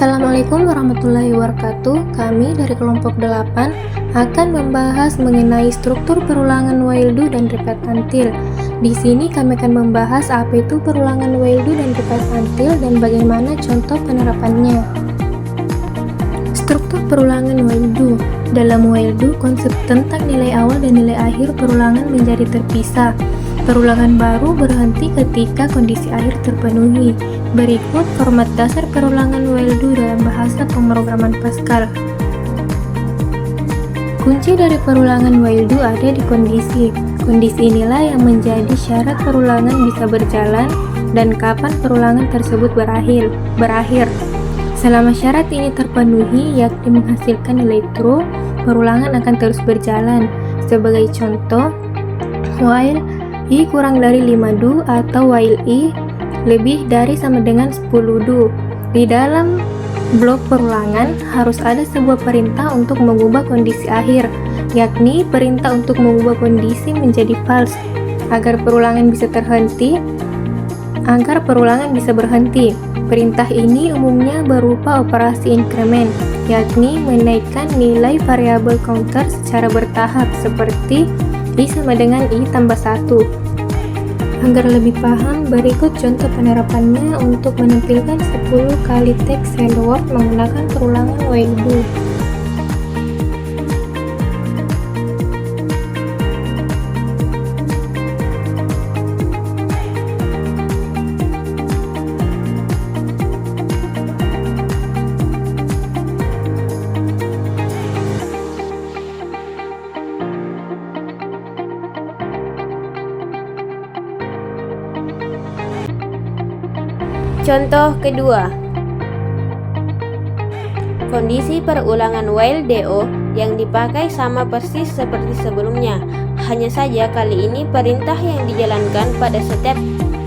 Assalamualaikum warahmatullahi wabarakatuh. Kami dari kelompok 8 akan membahas mengenai struktur perulangan while do dan repeat until. Di sini kami akan membahas apa itu perulangan while do dan repeat until dan bagaimana contoh penerapannya. Struktur perulangan while do. Dalam while do, konsep tentang nilai awal dan nilai akhir perulangan menjadi terpisah. Perulangan baru berhenti ketika kondisi akhir terpenuhi. Berikut format dasar perulangan while do dalam bahasa pemrograman Pascal. Kunci dari perulangan while do ada di kondisi. Kondisi inilah yang menjadi syarat perulangan bisa berjalan dan kapan perulangan tersebut berakhir. Selama syarat ini terpenuhi, yakni menghasilkan nilai true, perulangan akan terus berjalan. Sebagai contoh, while i kurang dari 5 do atau while i lebih dari sama dengan 10 do. Di dalam blok perulangan harus ada sebuah perintah untuk mengubah kondisi akhir, yakni perintah untuk mengubah kondisi menjadi false agar perulangan bisa berhenti. Perintah ini umumnya berupa operasi increment, yakni menaikkan nilai variabel counter secara bertahap seperti i sama dengan i tambah 1. Agar lebih paham, berikut contoh penerapannya untuk menampilkan 10 kali teks hello world menggunakan perulangan while do. Contoh kedua, kondisi perulangan while do yang dipakai sama persis seperti sebelumnya. Hanya saja kali ini perintah yang dijalankan pada setiap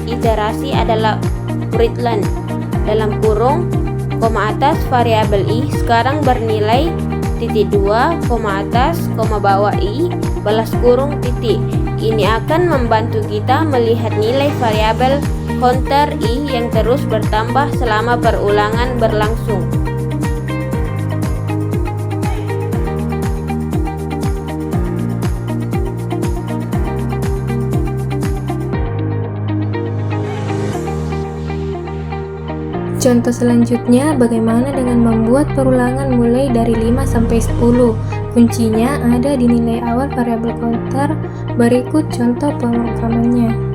iterasi adalah readline dalam kurung koma atas variabel i sekarang bernilai titik 2 koma atas koma bawah i balas kurung titik. Ini akan membantu kita melihat nilai variabel counter i yang terus bertambah selama perulangan berlangsung. Contoh selanjutnya, bagaimana dengan membuat perulangan mulai dari 5 sampai 10. Kuncinya ada di nilai awal variabel counter. Berikut contoh pemrogramannya.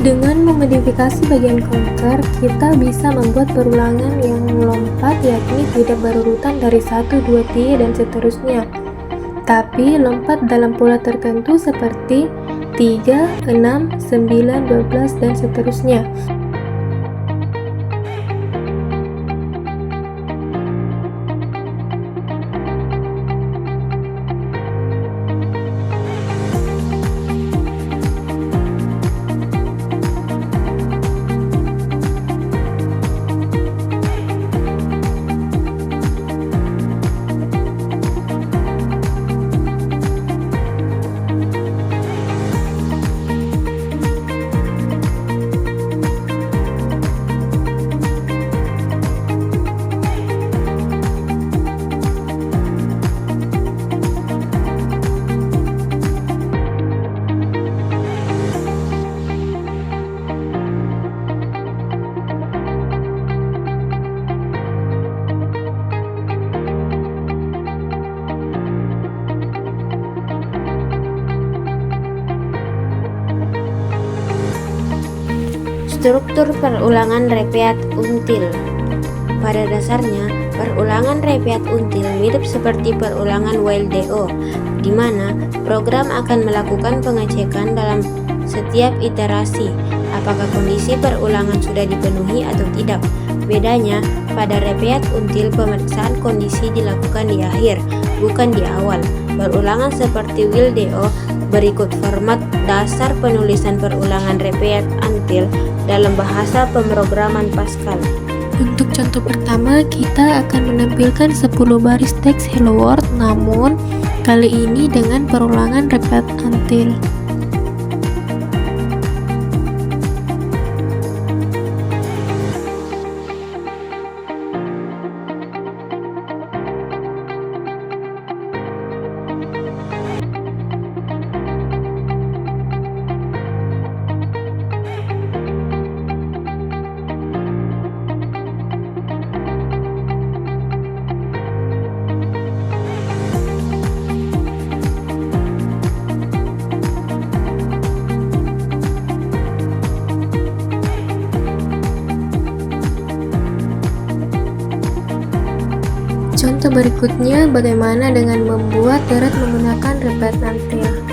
Dengan memodifikasi bagian counter, kita bisa membuat perulangan yang lompat, yakni tidak berurutan dari 1, 2, 3, dan seterusnya, tapi lompat dalam pola tertentu seperti 3, 6, 9, 12, dan seterusnya. Struktur perulangan repeat until. Pada dasarnya, Perulangan repeat until mirip seperti perulangan while do, di mana program akan melakukan pengecekan dalam setiap iterasi apakah kondisi perulangan sudah dipenuhi atau tidak. Bedanya, pada repeat until pemeriksaan kondisi dilakukan di akhir, bukan di awal. Perulangan seperti while do berikut format dasar penulisan perulangan repeat until dalam bahasa pemrograman Pascal. Untuk contoh pertama, kita akan menampilkan 10 baris teks Hello World, namun kali ini dengan perulangan repeat until. Contoh berikutnya bagaimana dengan membuat deret menggunakan repeat until.